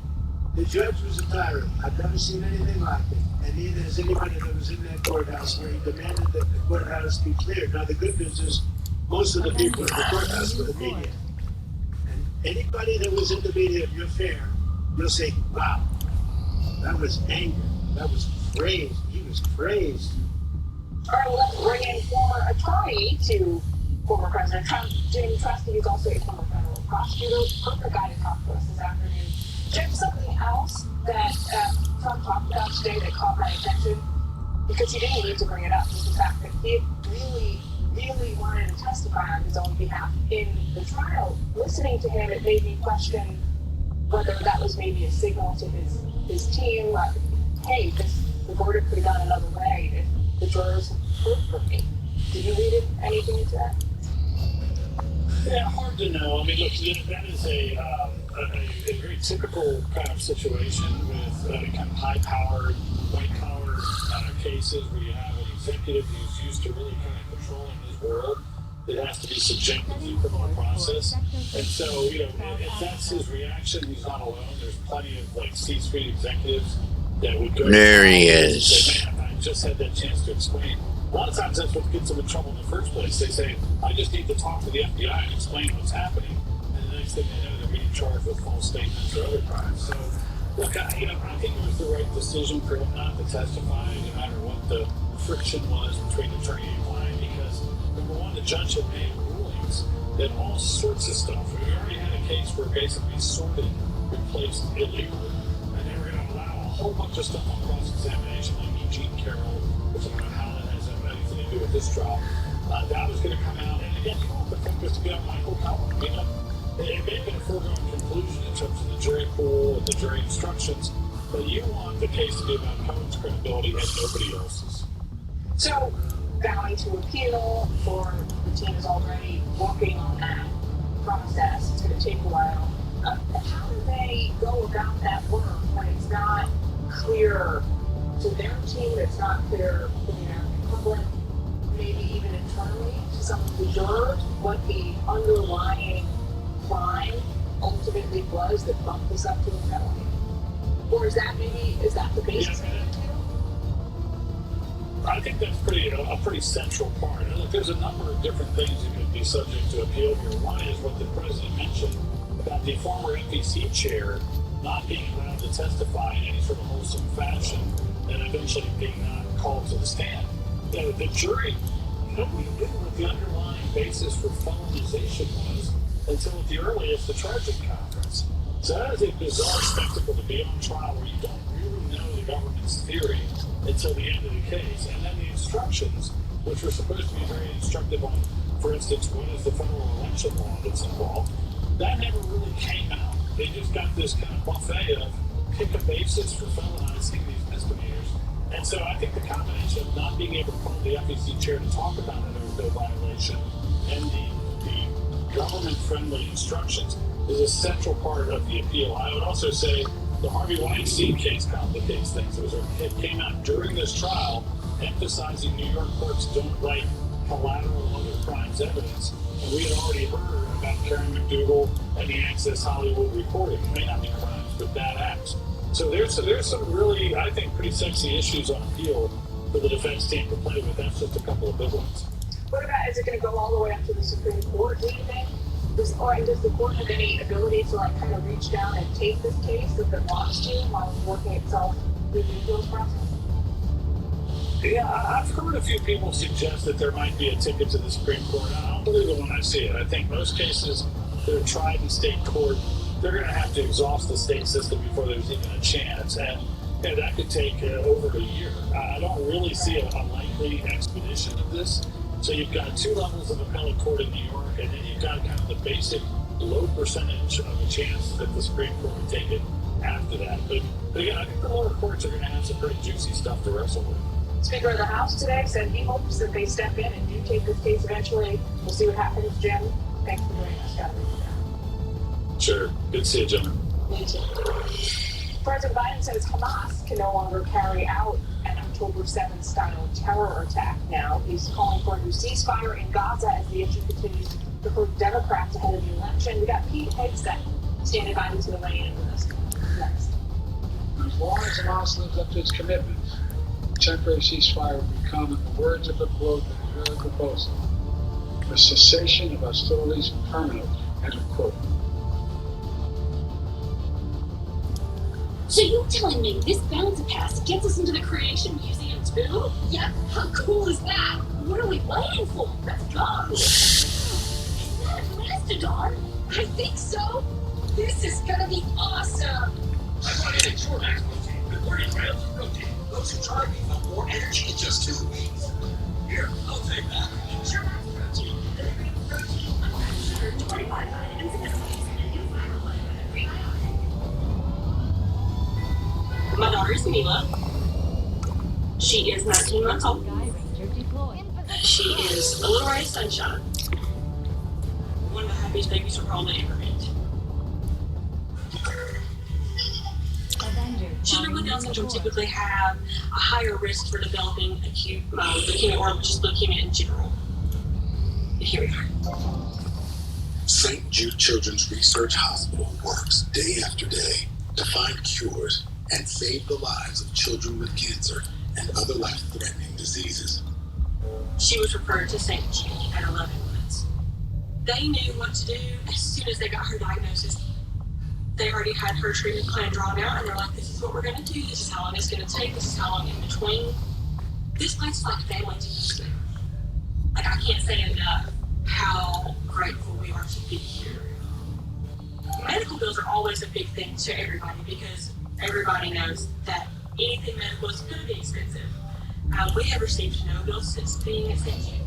The judge was a tyrant. I've never seen anything like it. And neither has anybody that was in that courthouse where he demanded that the courthouse be cleared. Now, the good news is most of the people in the courthouse were the media. And anybody that was in the media, if you're fair, you'll say, wow, that was anger. That was praise. He was praised. All right, well, let's bring in former attorney to former President Trump, Jim Trusty, who's also a former federal prosecutor. Perfect guy to talk to us this afternoon. Jim, something else that Trump talked about today that caught my attention, because he didn't need to bring it up, was the fact that he really wanted to testify on his own behalf in the trial. Listening to him, it made me question whether that was maybe a signal to his team. hey, the verdict could have gone another way if the jurors heard from me. Did you read anything into that? Yeah, hard to know. I mean, look, that is a very typical kind of situation with kind of high-powered, white-collar cases where you have an executive who's used to really kind of controlling his world. It has to be subjected to the criminal process. And so, you know, if that's his reaction, he's not alone. There's plenty of, like, C-suite executives that would go... There he and is. say, man, I just had that chance to explain. A lot of times that's what gets them in trouble in the first place. They say, I just need to talk to the FBI and explain what's happening. And the next thing they know, they're being charged with false statements or other crimes. So, look, I think it was the right decision for him not to testify, no matter what the friction was between attorney and client, because, number one, the judge had made rulings that all sorts of stuff. We already had a case where basically sorted replaced illegally. And they were going to allow a whole bunch of stuff on cross-examination, like Eugene Carroll, which I don't know how that has anything to do with this trial. That was going to come out, and again, you want the focus to be on Michael Cohen. You know, it may have been a foregone conclusion in terms of the jury pool and the jury instructions, but you want the case to be about Cohen's credibility and nobody else's. So, vowing to appeal, or the team is already working on that process. It's going to take a while. How do they go about that work when it's not clear to their team, it's not clear to the American public, maybe even internally to some of the jurors, what the underlying crime ultimately was that bumped this up to a felony? Or is that the basis of it? I think that's a pretty central part. And look, there's a number of different things that could be subject to appeal here. One is what the president mentioned about the former FEC chair not being allowed to testify in any sort of wholesome fashion and eventually being called to the stand. You know, the jury, nobody knew what the underlying basis for felonization was until at the earliest the charging conference. So that is a bizarre spectacle to be on trial where you don't really know the government's theory until the end of the case. And then the instructions, which were supposed to be very instructive on, for instance, what is the federal election law that's involved, that never really came out. They just got this kind of buffet of pick a basis for felonizing these misdemeanors. And so I think the combination of not being able to call the FEC chair to talk about an OVO violation and the government-friendly instructions is a central part of the appeal. I would also say the Harvey Weinstein case complicates things. It came out during this trial emphasizing New York courts don't write collateral other crimes evidence. And we had already heard about Karen McDougal and the Access Hollywood reporting. It may not be crimes, but bad acts. So there's some really, I think, pretty sexy issues on appeal for the defense team to play with. That's just a couple of big ones. What about, is it going to go all the way up to the Supreme Court, do you think? Does the court have any ability to kind of reach down and take this case if it wants to while it's working itself through the appeals process? Yeah, I've heard a few people suggest that there might be a ticket to the Supreme Court. I don't believe it when I see it. I think most cases that are tried in state court, they're going to have to exhaust the state system before there's even a chance. And that could take over a year. I don't really see a likely expedition of this. So you've got two levels of appellate court in New York, and then you've got kind of the basic low percentage of a chance that the Supreme Court would take it after that. But again, I think the lower courts are going to have some pretty juicy stuff to wrestle with. Speaker of the House today said he hopes that they step in and do take this case eventually. We'll see what happens, Jim. Thanks for joining us, Scott. Sure. Good to see you, gentlemen. Me too. President Biden says Hamas can no longer carry out an October 7th style terror attack now. He's calling for a new ceasefire in Gaza as the issue continues to hurt Democrats ahead of the election. We got Pete Hegseth standing by who's going to weigh in with us next. As long as Hamas lives up to its commitments, a temporary ceasefire will become, in the words of the quote that Israeli proposal, the cessation of hostilities permanent, end of quote. So you're telling me this bouncer pass gets us into the Creation Museum too? Yeah, how cool is that? What are we waiting for? Let's go! Is that a mastodon? I think so. This is gonna be awesome. I brought in a Jormax protein with 30 grams of protein. Those who try me felt more energy in just 2 weeks. Here, I'll take that. Jormax protein. Protein. Sugar, 25 items, and a new fiber every item. My daughter's Mila. She is 19 months old. Sky Ranger deployed. She is a little ray of sunshine. One of the happiest babies we'll probably ever meet. Avenger. Children with Down syndrome typically have a higher risk for developing acute leukemia or just leukemia in general. And here we are. St. Jude Children's Research Hospital works day after day to find cures and save the lives of children with cancer and other life-threatening diseases. She was referred to St. Jude at 11 months. They knew what to do as soon as they got her diagnosis. They already had her treatment plan drawn out, and they're like, this is what we're going to do, this is how long it's going to take, this is how long in between. This place is like family to us. Like, I can't say enough how grateful we are to be here. Medical bills are always a big thing to everybody because everybody knows that anything medical is going to be expensive. We have received no bills since being at St. Jude.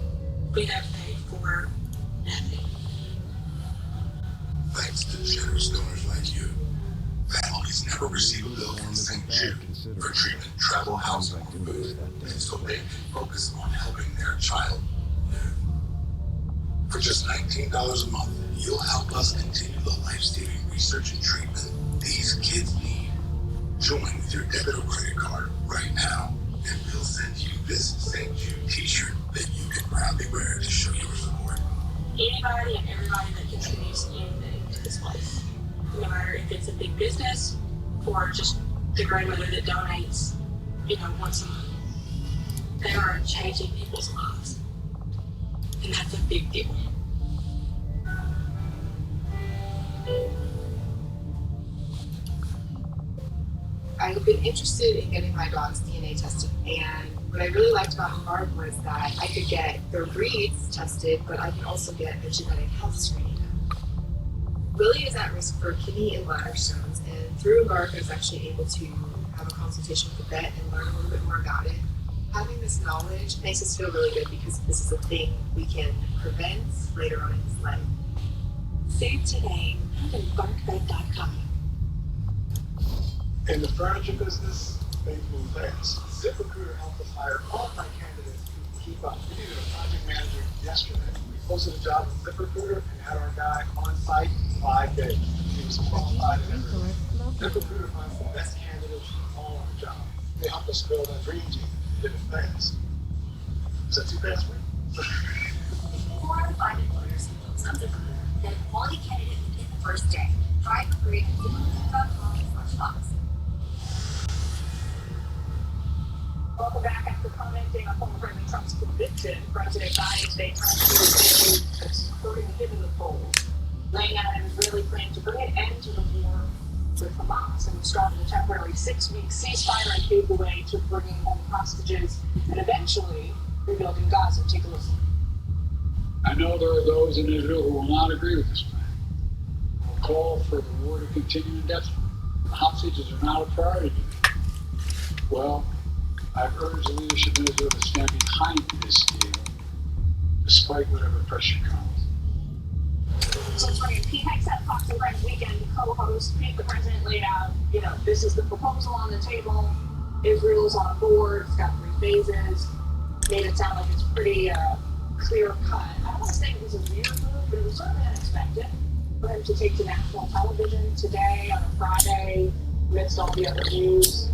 We have paid for nothing. Thanks to generous donors like you, families never receive a bill from St. Jude for treatment, travel, housing, or food, and so they can focus on helping their child live. For just $19 a month, you'll help us continue the life-saving research and treatment these kids need. Join with your debit or credit card right now, and we'll send you this St. Jude t-shirt that you can proudly wear to show your support. Anybody and everybody that contributes anything to this place, no matter if it's a big business or just the grandmother that donates, once a month, they are changing people's lives, and that's a big deal. I've been interested in getting my dog's DNA tested, and what I really liked about Hard was that I could get their breeds tested, but I can also get their genetic health screening done. Willie is at risk for kidney and bladder stones, and through Embark, I was actually able to have a consultation with the vet and learn a little bit more about it. Having this knowledge makes us feel really good because this is a thing we can prevent later on in his life. Save today at embarkbed.com. In the furniture business, things move fast. ZipRecruiter helped us hire qualified candidates to keep up. We needed a project manager yesterday. We posted a job with ZipRecruiter and had our guy on site in 5 days. He was qualified and everything. ZipRecruiter finds the best candidates for all our jobs. They helped us build our dream team. Did it fast. Is that too fast for you? 4 out of 5 employers who focus on ZipRecruiter get a quality candidate within the first day. Try it for free at ZipRecruiter.com/box. Welcome back. After commenting on former President Trump's conviction, President Biden today turned to his supporting him in the polls, laying out an Israeli plan to bring an end to the war with Hamas and started a temporary 6-week ceasefire and pave the way to bringing home hostages and eventually rebuilding Gaza. Take a listen. I know there are those in Israel who will not agree with this plan. Will call for the war to continue indefinitely. The hostages are not a priority to me. Well, I've urged the leadership in Israel to stand behind this deal, despite whatever pressure comes. So it's funny, Pete Hegseth, Fox and Friends Weekend co-host, Pete, the president laid out, this is the proposal on the table. Israel is on board. It's got 3 phases. Made it sound like it's pretty clear cut. I don't want to say it was a weird move, but it was certainly unexpected for him to take to national television today on a Friday, amidst all the other news,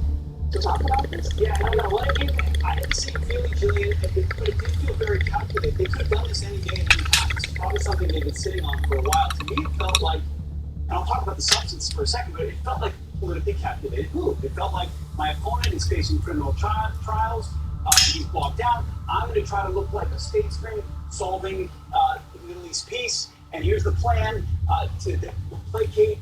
to talk about this. Yeah, I don't know. What did you think? I didn't see it feeling, Julian, but it did feel very calculated. They could have done this any day and any time. It's probably something they've been sitting on for a while. To me, it felt like, and I'll talk about the substance for a second, but it felt like a politically calculated move. It felt like my opponent is facing criminal trials. He's bogged down. I'm going to try to look like a statesman solving the Middle East peace. And here's the plan to placate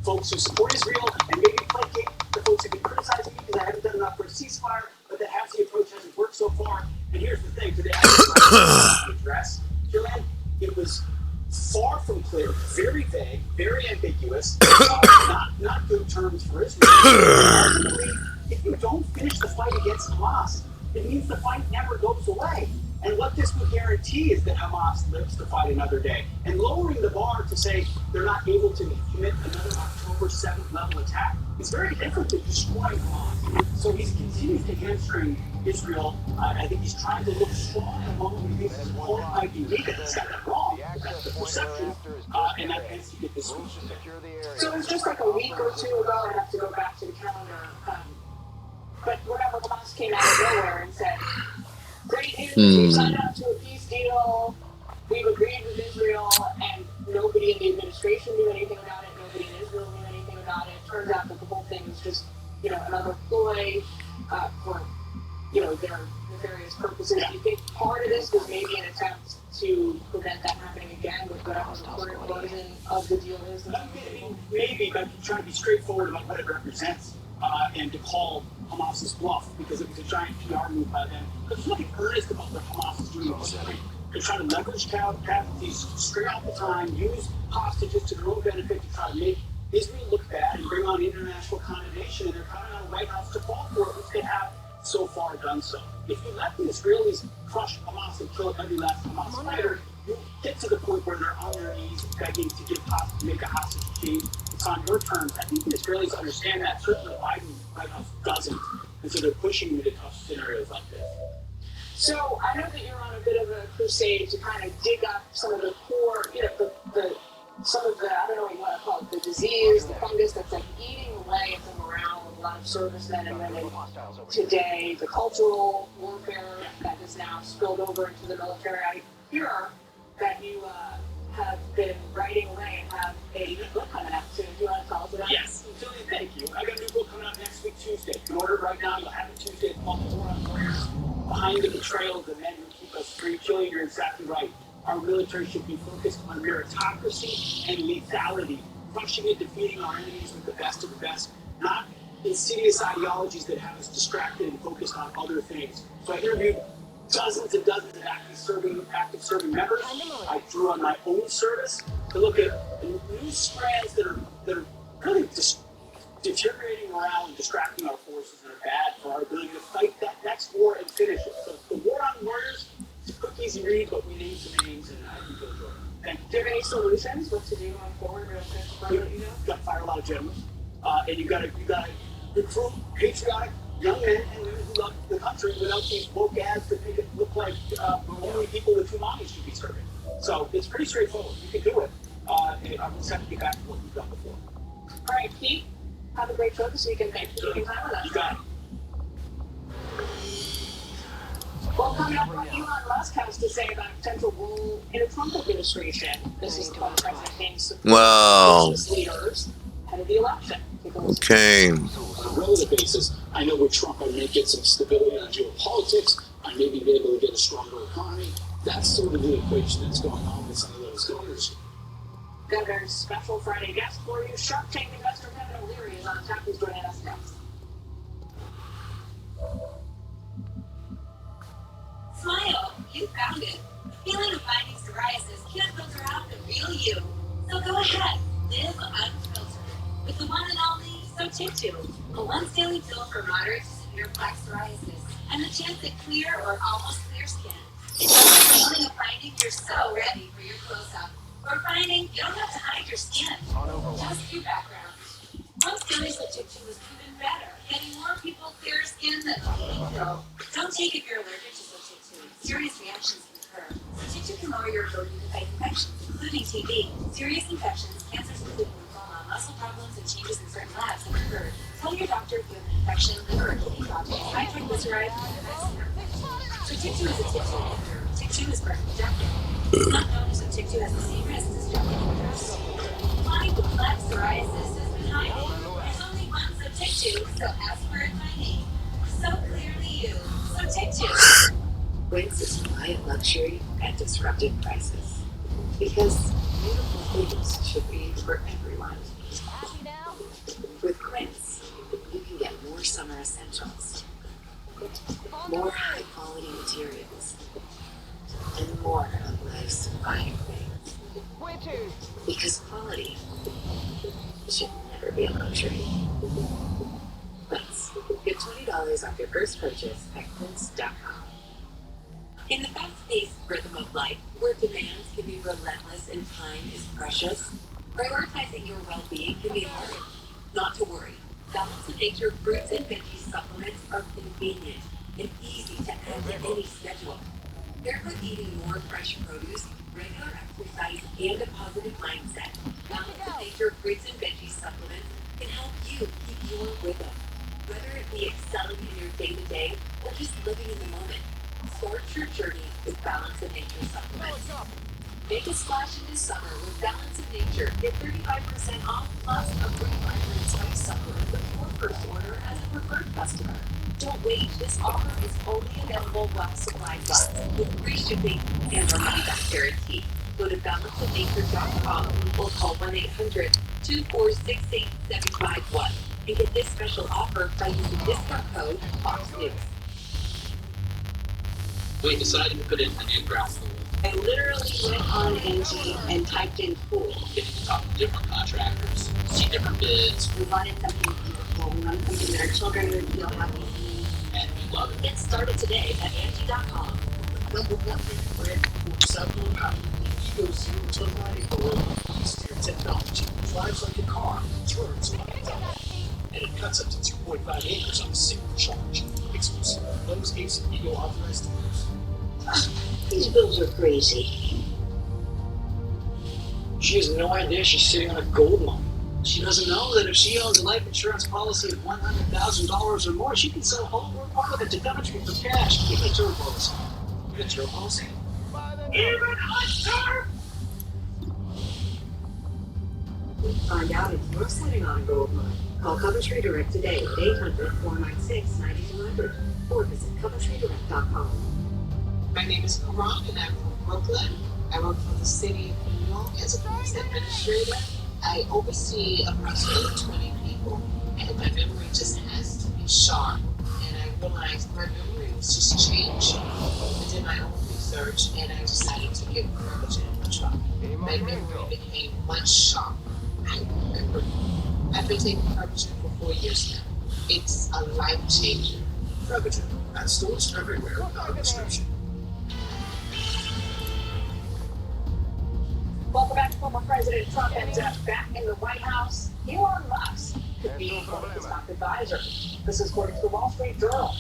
folks who support Israel and maybe placate the folks who have been criticizing me because I haven't done enough for a ceasefire, but that half the approach hasn't worked so far. And here's the thing, today I address, Julian, it was far from clear, very vague, very ambiguous, not good terms for Israel. Ultimately, if you don't finish the fight against Hamas, it means the fight never goes away. And what this would guarantee is that Hamas lives to fight another day. And lowering the bar to say they're not able to commit another October 7th level attack is very different than destroying Hamas. So he continues to hamstring Israel. I think he's trying to look strong among who he thinks his opponent might be weak. He's got that wrong. That's the perception. And that tends to get this week. So it was just like a week or two ago. I have to go back to the calendar. But whenever Hamas came out of nowhere and said, great news, we've signed up to a peace deal, we've agreed with Israel, and nobody in the administration knew anything about it, nobody in Israel knew anything about it. Turns out that the whole thing was just, another ploy for, their nefarious purposes. Do you think part of this was maybe an attempt to prevent that happening again with whatever the current version of the deal is? Maybe, but trying to be straightforward about what it represents and to call Hamas's bluff, because it was a giant PR move by them. Because there's nothing earnest about what Hamas is doing this week. They're trying to leverage casualties straight off the time, use hostages to their own benefit to try to make Israel look bad and bring on international condemnation, and they're counting on the White House to fall for it, which they have so far done so. If you let the Israelis crush Hamas and kill every last Hamas fighter, you get to the point where they're on their knees begging to make a hostage change. It's on your terms. I think the Israelis understand that. Certainly the Biden White House doesn't. And so they're pushing into tough scenarios like this. So I know that you're on a bit of a crusade to kind of dig up some of the core, some of the, I don't know what you want to call it, the disease, the fungus that's like eating away at the morale of a lot of servicemen and women today, the cultural warfare that is now spilled over into the military. I hear that you have been writing away and have a new book coming out soon. Do you want to tell us about it? Yes, Julian, thank you. I got a new book coming out next week, Tuesday. You can order it right now. You'll have it Tuesday. It's called The War on Warriors. Behind the betrayal of the men who keep us free. Julian, you're exactly right. Our military should be focused on meritocracy and lethality, crushing and defeating our enemies with the best of the best, not insidious ideologies that have us distracted and focused on other things. So I interviewed dozens and dozens of active serving members. I drew on my own service to look at new strands that are really just deteriorating morale and distracting our forces and are bad for our ability to fight that next war and finish it. So the War on Warriors, it's a quick, easy read, but we need some names, and I think you'll enjoy it. Thank you. Do you have any solutions? What to do going forward? Real quick, you got to fire a lot of generals, and you got to recruit patriotic young men and women who love the country without these woke ads that make it look like only people with two mommies should be serving. So it's pretty straightforward. You can do it. And I just have to get back to what you've done before. All right, Pete. Have a great show this weekend. Thanks for taking time with us. You got it. Well, coming up, what Elon Musk has to say about a potential role in a Trump administration. This is the one President thinks business leaders ahead of the election. Okay. On a relative basis, I know with Trump I may get some stability on geopolitics. I may be able to get a stronger economy. That's sort of the equation that's going on with some of those governors. Governor's special Friday guest for you. Shark Tank investor Kevin O'Leary is on tap. He's joining us next. Smile, you found it. The feeling of fighting psoriasis can't filter out the real you. So go ahead, live unfiltered with the one and only SoTick2, a once daily pill for moderate to severe plaque psoriasis and the chance at clear or almost clear skin. It's the feeling of finding you're so ready for your close-up. Or finding you don't have to hide your skin. Just your background. Once daily SoTick2 was proven better, getting more people clearer skin than a daily pill. Don't take if you're allergic to SoTick2. Serious reactions can occur. SoTick2 can lower your ability to fight infections, including TB. Serious infections, cancers including lymphoma, muscle problems, and changes in certain labs have occurred. Tell your doctor if you have an infection, liver or kidney problems, high triglycerides, and SoTick2 is a TYK2 inhibitor. TYK2 is perfect. It's not known as SoTick2 has the same risks as JAK inhibitors. Flying with plaque psoriasis has been hiding. There's only one SoTick2, so ask for it by name. So clearly you. SoTick2. Quince is quiet luxury at disruptive prices. Because beautiful things should be for everyone. With Quince, you can get more summer essentials, more high-quality materials, and more of life's fine things. Because quality should never be a luxury. Quince. Get $20 off your first purchase at quince.com. In the fast-paced rhythm of life, where demands can be relentless and time is precious, prioritizing your well-being can be hard. Not to worry. Balance of Nature fruits and veggie supplements are convenient and easy to add to any schedule. Paired with eating more fresh produce, regular exercise, and a positive mindset, Balance of Nature fruits and veggie supplements can help you keep your rhythm. Whether it be excelling in your day-to-day or just living in the moment, start your journey with Balance of Nature supplements. Make a splash into summer with Balance of Nature. Get 35% off plus a free vitamin spice supplement with your first order as a preferred customer. Don't wait. This offer is only available while supplies last with free shipping and our money-back guarantee. Go to balanceofnature.com or call 1-800-246-8751 and get this special offer by using discount code FOXNEWS. We decided to put in a new ground pool. I literally went on NG and typed in pool. Get to talk to different contractors, see different bids. We wanted something beautiful. We wanted something that our children would feel happy seeing. And we love it. Get started today at Angie.com. Number one rated brand for recycling power. Ego 0 to 94. Easier technology. Drives like a car. Turns like a dog. And it cuts up to 2.5 acres on a single charge. Exclusive. Those Ace and Ego authorized dealers. These bills are crazy. She has no idea she's sitting on a gold mine. She doesn't know that if she owns a life insurance policy of $100,000 or more, she can sell home or part of it to Coventry for cash. Give me a term policy. You got a term policy? Even Hunter! Find out if you're sitting on a gold mine. Call Coventry Direct today at 800-496-9200 or visit CoventryDirect.com. My name is Karan and I'm from Brooklyn. I work for the city of New York as a police administrator. I oversee approximately 20 people and my memory just has to be sharp. And I realized my memory was just changing. I did my own research and I decided to get Prevagen in my truck. My memory became much sharper. I remember. I've been taking Prevagen for 4 years now. It's a life changer. Prevagen at stores everywhere without a prescription. Welcome back to former President Trump ends up back in the White House. Elon Musk could be one of his top advisors. This is according to the Wall Street Journal.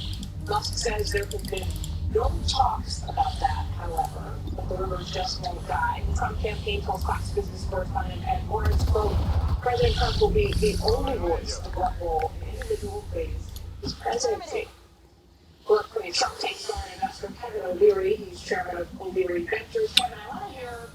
Musk says there have been no talks about that, however, but the rumors just won't die. The Trump campaign tells Fox Business correspondent Ed Lawrence, quote, President Trump will be the only voice of what will an individual face his presidency. Currently, Trump takes on investor Kevin O'Leary. He's chairman of O'Leary Ventures. Kevin, I want to hear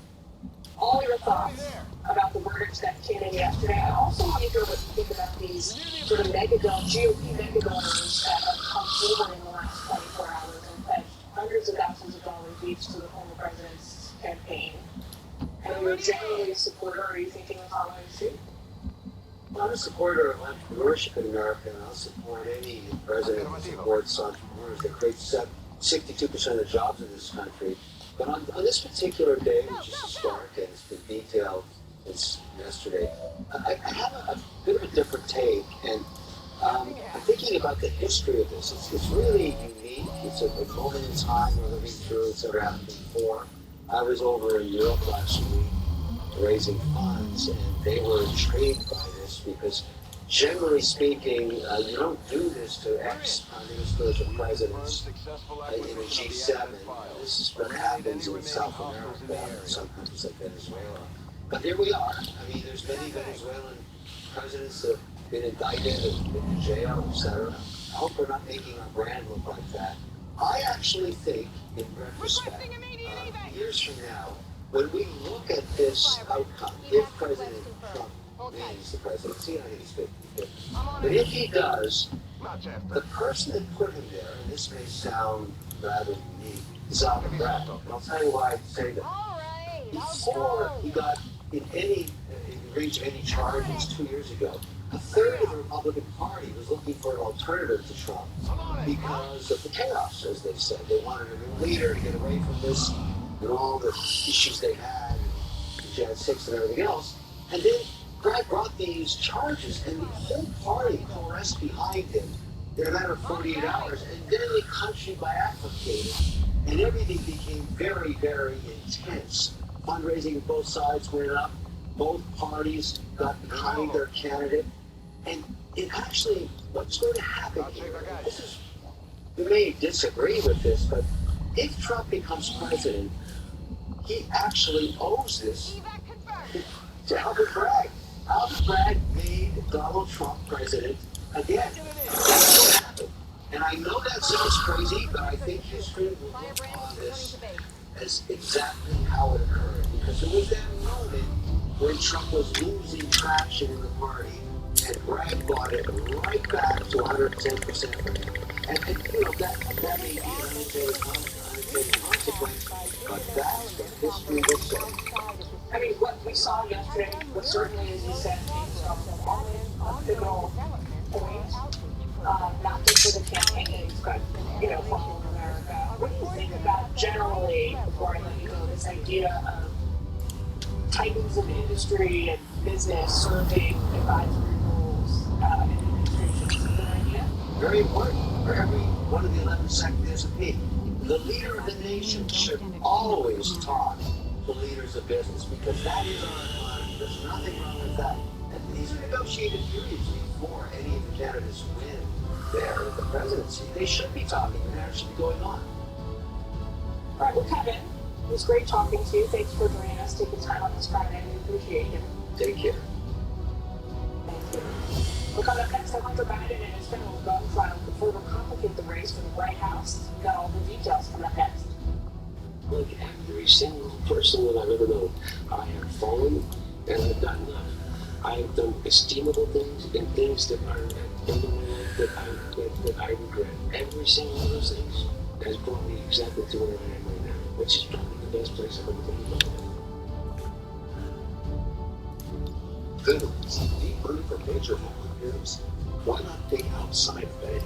all your thoughts about the verdicts that came in yesterday. I also want to hear what you think about these sort of GOP mega donors that have come forward in the last 24 hours and pledged hundreds of thousands of dollars each to the former president's campaign. And you're generally a supporter. Are you thinking of following suit? Well, I'm a supporter of entrepreneurship in America, and I'll support any president who supports entrepreneurs. They create 62% of the jobs in this country. But on this particular day, which is historic and it's been detailed since yesterday, I have a bit of a different take. And I'm thinking about the history of this. It's really unique. It's a moment in time we're living through. It's never happened before. I was over in Europe last week raising funds, and they were intrigued by this because, generally speaking, you don't do this to ex-prime ministers or presidents in a G7. This is what happens in South America and some countries like Venezuela. But here we are. I mean, there's many Venezuelan presidents that have been indicted and been in jail, etc. I hope we're not making our brand look like that. I actually think, in retrospect, years from now, when we look at this outcome, if President Trump wins the presidency, I think he's 50-50. But if he does, the person that put him there, and this may sound rather unique, is Alvin Bragg. And I'll tell you why I say that. Before he got in reached any charges 2 years ago, a third of the Republican Party was looking for an alternative to Trump because of the chaos, as they said. They wanted a new leader to get away from this and all the issues they had, Jan 6 and everything else. And then Bragg brought these charges, and the whole party coalesced behind him in a matter of 48 hours, and then the country bifurcated. and everything became very, very intense. Fundraising on both sides went up. Both parties got behind their candidate. And it actually, what's going to happen here, this is, you may disagree with this, but if Trump becomes president, he actually owes this to Albert Bragg. Albert Bragg made Donald Trump president again. That's what happened. And I know that sounds crazy, but I think history will look on this as exactly how it occurred. Because it was that moment when Trump was losing traction in the party, and Bragg brought it right back to 110% for him. And you know, that may be an unintended consequence, but that's what history will say. I mean, what we saw yesterday was certainly, as you said, a pivotal point, not just for the campaigns, but, you know, for all of America. What do you think about generally, before I let you go, this idea of titans of industry and business serving advisory roles in administrations? Is that an idea? Very important for every one of the 11 sectors of me. The leader of the nation should always talk to leaders of business because that is our economy. There's nothing wrong with that. And these are negotiated periods before any of the candidates win the presidency. They should be talking and that should be going on. All right, well, Kevin, it was great talking to you. Thanks for joining us. Take the time on this Friday. We appreciate it. Take care. Thank you. We'll come up next. Hunter Biden and his federal gun trial could further complicate the race for the White House. We've got all the details coming up next. Like every single person that I've ever known, I have fallen and I've gotten up. I have done esteemable things and things that are in the way that I regret. Every single one of those things has brought me exactly to where I am right now, which is probably the best place I've ever been in my life. Veterans need money for major home repairs. Why not think outside of Bay?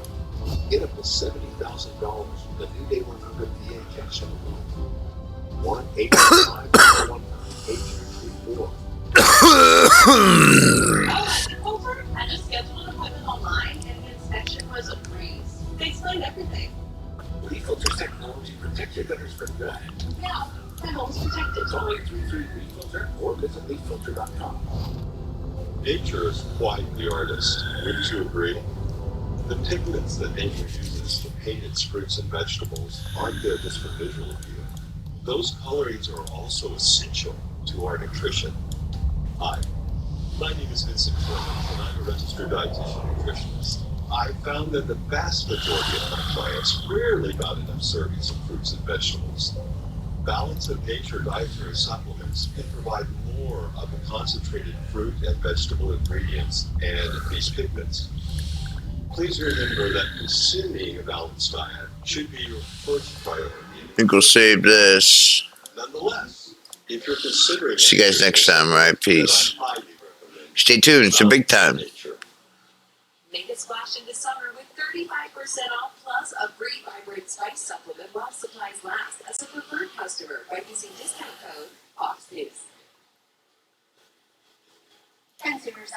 Get up to $70,000 with the New Day 100 VA cash out loan. 1-855-11834. Over, I just scheduled an appointment online and the inspection was a breeze. They explained everything. Leaf Filter technology protects your gutters from good. Now, my home's protected. Call 833-LEAF-FILTER or visit leaffilter.com. Nature is quite the artist. Wouldn't you agree? The pigments that nature uses to paint its fruits and vegetables aren't there just for visual appeal. Those colorings are also essential to our nutrition. Hi, my name is Vincent Clemens, and I'm a registered dietitian nutritionist. I found that the vast majority of my clients rarely got enough servings of fruits and vegetables. Balance of Nature dietary supplements can provide more of the concentrated fruit and vegetable ingredients and these pigments. Please remember that consuming a balanced diet should be your first priority. I think we'll save this. Nonetheless, if you're considering... See you guys next time, alright? Peace. Stay tuned, it's a big time. Make a splash into summer with 35% off plus a free Vibrant Spice supplement while supplies last as a preferred customer by using discount code FOX News. Consumers